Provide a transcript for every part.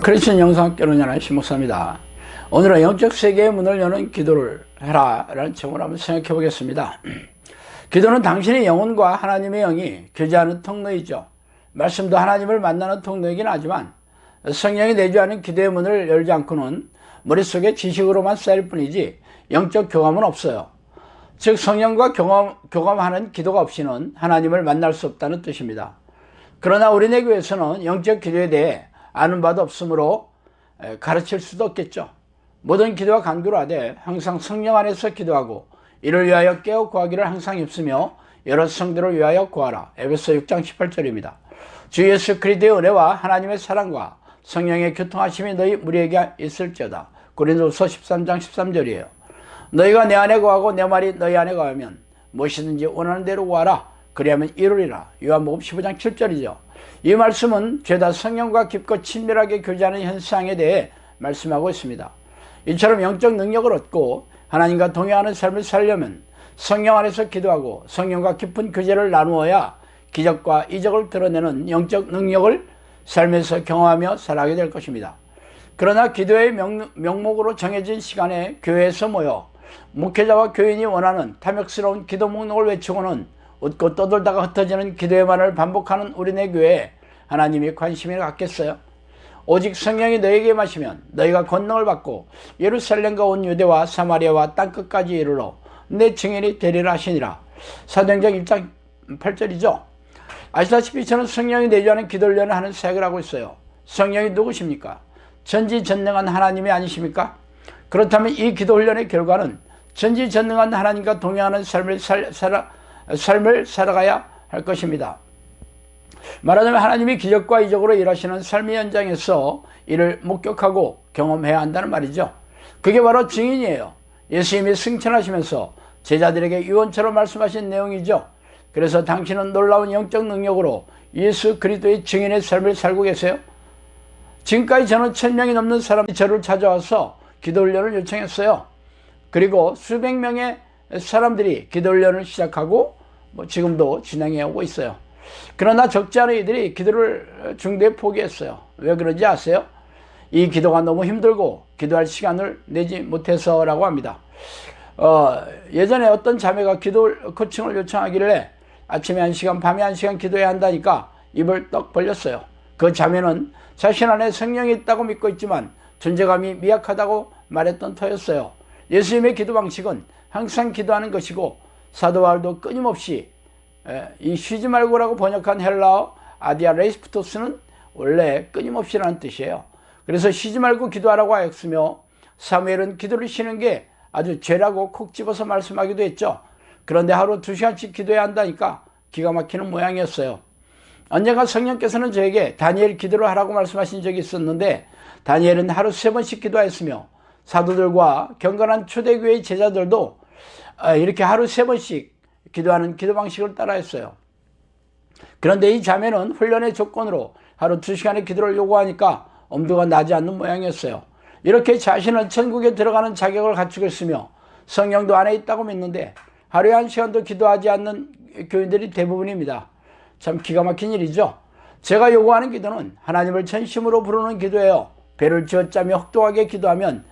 크리스천 영상학교는 연한 신목사입니다. 오늘은 영적 세계의 문을 여는 기도를 해라 라는 제목으로 한번 생각해 보겠습니다. 기도는 당신의 영혼과 하나님의 영이 교제하는 통로이죠. 말씀도 하나님을 만나는 통로이긴 하지만 성령이 내주하는 기도의 문을 열지 않고는 머릿속에 지식으로만 쌓일 뿐이지 영적 교감은 없어요. 즉 성령과 교감하는 기도가 없이는 하나님을 만날 수 없다는 뜻입니다. 그러나 우리네 교회에서는 영적 기도에 대해 아는 바도 없으므로 가르칠 수도 없겠죠. 모든 기도와 간구를 하되 항상 성령 안에서 기도하고 이를 위하여 깨어 구하기를 항상 힘쓰며 여러 성도를 위하여 구하라. 에베소 6장 18절입니다. 주 예수 그리스도의 은혜와 하나님의 사랑과 성령의 교통하심이 너희 우리에게 있을지어다. 고린도후서 13장 13절이에요. 너희가 내 안에 거하고 내 말이 너희 안에 거하면 무엇이든지 원하는 대로 구하라. 그리하면 이루리라. 요한복음 15장 7절이죠. 이 말씀은 죄다 성령과 깊고 친밀하게 교제하는 현상에 대해 말씀하고 있습니다. 이처럼 영적 능력을 얻고 하나님과 동행하는 삶을 살려면 성령 안에서 기도하고 성령과 깊은 교제를 나누어야 기적과 이적을 드러내는 영적 능력을 삶에서 경험하며 살아가게 될 것입니다. 그러나 기도의 명목으로 정해진 시간에 교회에서 모여 목회자와 교인이 원하는 탐욕스러운 기도 목록을 외치고는 웃고 떠돌다가 흩어지는 기도의 말을 반복하는 우리네 교회에 하나님이 관심이 갖겠어요? 오직 성령이 너에게 마시면 너희가 권능을 받고 예루살렘과 온 유대와 사마리아와 땅끝까지 이르러 내 증인이 되리라 하시니라. 사도행전 1장 8절이죠. 아시다시피 저는 성령이 내주하는 기도를 하는 사역을 하고 있어요. 성령이 누구십니까? 전지전능한 하나님이 아니십니까? 그렇다면 이 기도 훈련의 결과는 전지전능한 하나님과 동행하는 삶을 살아가야 할 것입니다. 말하자면 하나님이 기적과 이적으로 일하시는 삶의 현장에서 이를 목격하고 경험해야 한다는 말이죠. 그게 바로 증인이에요. 예수님이 승천하시면서 제자들에게 유언처럼 말씀하신 내용이죠. 그래서 당신은 놀라운 영적 능력으로 예수 그리스도의 증인의 삶을 살고 계세요. 지금까지 저는 1000명이 넘는 사람이 저를 찾아와서 기도 훈련을 요청했어요. 그리고 수백 명의 사람들이 기도 훈련을 시작하고 지금도 진행해 오고 있어요. 그러나 적지 않은 이들이 기도를 중도에 포기했어요. 왜 그런지 아세요? 이 기도가 너무 힘들고 기도할 시간을 내지 못해서라고 합니다. 예전에 어떤 자매가 기도 코칭을 요청하길래 아침에 1시간 밤에 1시간 기도해야 한다니까 입을 떡 벌렸어요. 그 자매는 자신 안에 성령이 있다고 믿고 있지만 존재감이 미약하다고 말했던 터였어요. 예수님의 기도 방식은 항상 기도하는 것이고 사도 바울도 끊임없이 이 쉬지 말고라고 번역한 헬라어 아디아 레이스프토스는 원래 끊임없이라는 뜻이에요. 그래서 쉬지 말고 기도하라고 하였으며 사무엘은 기도를 쉬는 게 아주 죄라고 콕 집어서 말씀하기도 했죠. 그런데 하루 2시간씩 기도해야 한다니까 기가 막히는 모양이었어요. 언젠가 성령께서는 저에게 다니엘 기도를 하라고 말씀하신 적이 있었는데 다니엘은 하루 3번씩 기도하였으며 사도들과 경건한 초대교회의 제자들도 이렇게 하루 3번씩 기도하는 기도 방식을 따라했어요. 그런데 이 자매는 훈련의 조건으로 하루 2시간의 기도를 요구하니까 엄두가 나지 않는 모양이었어요. 이렇게 자신은 천국에 들어가는 자격을 갖추고 있으며 성령도 안에 있다고 믿는데 하루에 1시간도 기도하지 않는 교인들이 대부분입니다. 참 기가 막힌 일이죠. 제가 요구하는 기도는 하나님을 전심으로 부르는 기도예요. 배를 쥐어짜며 혹독하게 기도하면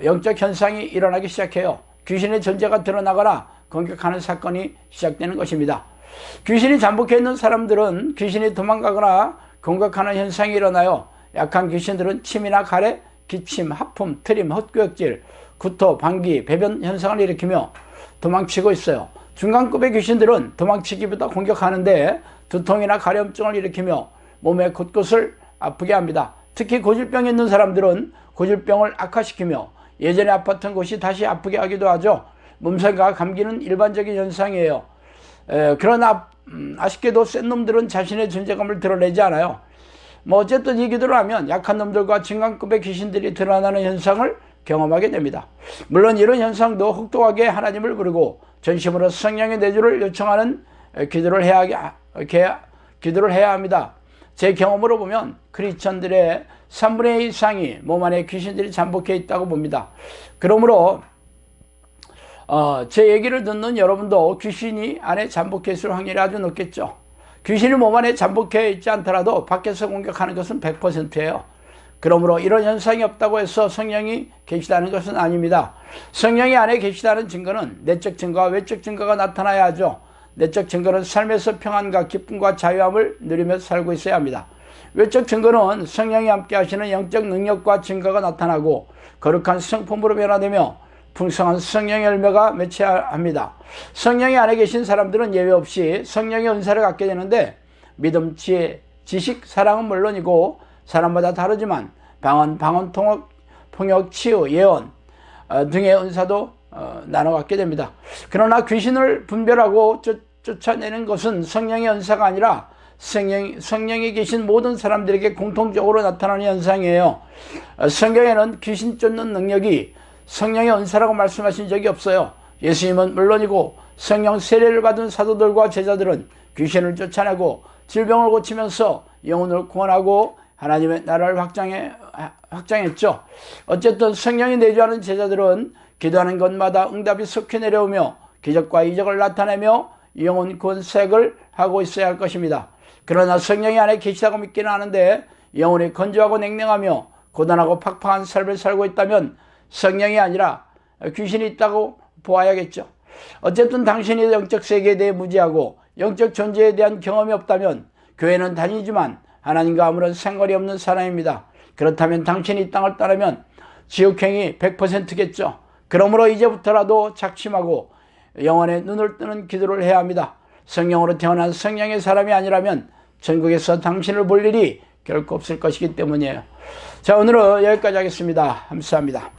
영적 현상이 일어나기 시작해요. 귀신의 존재가 드러나거나 공격하는 사건이 시작되는 것입니다. 귀신이 잠복해 있는 사람들은 귀신이 도망가거나 공격하는 현상이 일어나요. 약한 귀신들은 침이나 가래, 기침, 하품, 트림, 헛구역질, 구토, 방귀, 배변 현상을 일으키며 도망치고 있어요. 중간급의 귀신들은 도망치기보다 공격하는데 두통이나 가려움증을 일으키며 몸의 곳곳을 아프게 합니다. 특히 고질병이 있는 사람들은 고질병을 악화시키며 예전에 아팠던 곳이 다시 아프게 하기도 하죠. 몸살과 감기는 일반적인 현상이에요. 그러나 아쉽게도 센 놈들은 자신의 존재감을 드러내지 않아요. 어쨌든 이 기도를 하면 약한 놈들과 중간급의 귀신들이 드러나는 현상을 경험하게 됩니다. 물론 이런 현상도 혹독하게 하나님을 부르고 전심으로 성령의 내주를 요청하는 기도를 해야 합니다. 제 경험으로 보면 크리스천들의 3분의 2 이상이 몸 안에 귀신들이 잠복해 있다고 봅니다. 그러므로 제 얘기를 듣는 여러분도 귀신이 안에 잠복해 있을 확률이 아주 높겠죠. 귀신이 몸 안에 잠복해 있지 않더라도 밖에서 공격하는 것은 100%예요. 그러므로 이런 현상이 없다고 해서 성령이 계시다는 것은 아닙니다. 성령이 안에 계시다는 증거는 내적 증거와 외적 증거가 나타나야 하죠. 내적 증거는 삶에서 평안과 기쁨과 자유함을 누리며 살고 있어야 합니다. 외적 증거는 성령이 함께 하시는 영적 능력과 증거가 나타나고 거룩한 성품으로 변화되며 풍성한 성령의 열매가 맺혀야 합니다. 성령이 안에 계신 사람들은 예외 없이 성령의 은사를 갖게 되는데 믿음, 지혜, 지식, 사랑은 물론이고 사람마다 다르지만 방언, 통역, 폭력, 치유, 예언 등의 은사도 나눠 갖게 됩니다. 그러나 귀신을 분별하고 쫓아내는 것은 성령의 은사가 아니라 성령이 계신 모든 사람들에게 공통적으로 나타나는 현상이에요. 성경에는 귀신 쫓는 능력이 성령의 은사라고 말씀하신 적이 없어요. 예수님은 물론이고 성령 세례를 받은 사도들과 제자들은 귀신을 쫓아내고 질병을 고치면서 영혼을 구원하고 하나님의 나라를 확장했죠. 어쨌든 성령이 내주하는 제자들은 기도하는 것마다 응답이 속히 내려오며 기적과 이적을 나타내며 영혼 구원 사역을 하고 있어야 할 것입니다. 그러나 성령이 안에 계시다고 믿기는 하는데 영혼이 건조하고 냉랭하며 고단하고 팍팍한 삶을 살고 있다면 성령이 아니라 귀신이 있다고 보아야겠죠. 어쨌든 당신이 영적 세계에 대해 무지하고 영적 존재에 대한 경험이 없다면 교회는 다니지만 하나님과 아무런 상관이 없는 사람입니다. 그렇다면 당신이 이 땅을 떠나면 지옥행이 100%겠죠. 그러므로 이제부터라도 작심하고 영혼의 눈을 뜨는 기도를 해야 합니다. 성령으로 태어난 성령의 사람이 아니라면 전국에서 당신을 볼 일이 결코 없을 것이기 때문이에요. 자, 오늘은 여기까지 하겠습니다. 감사합니다.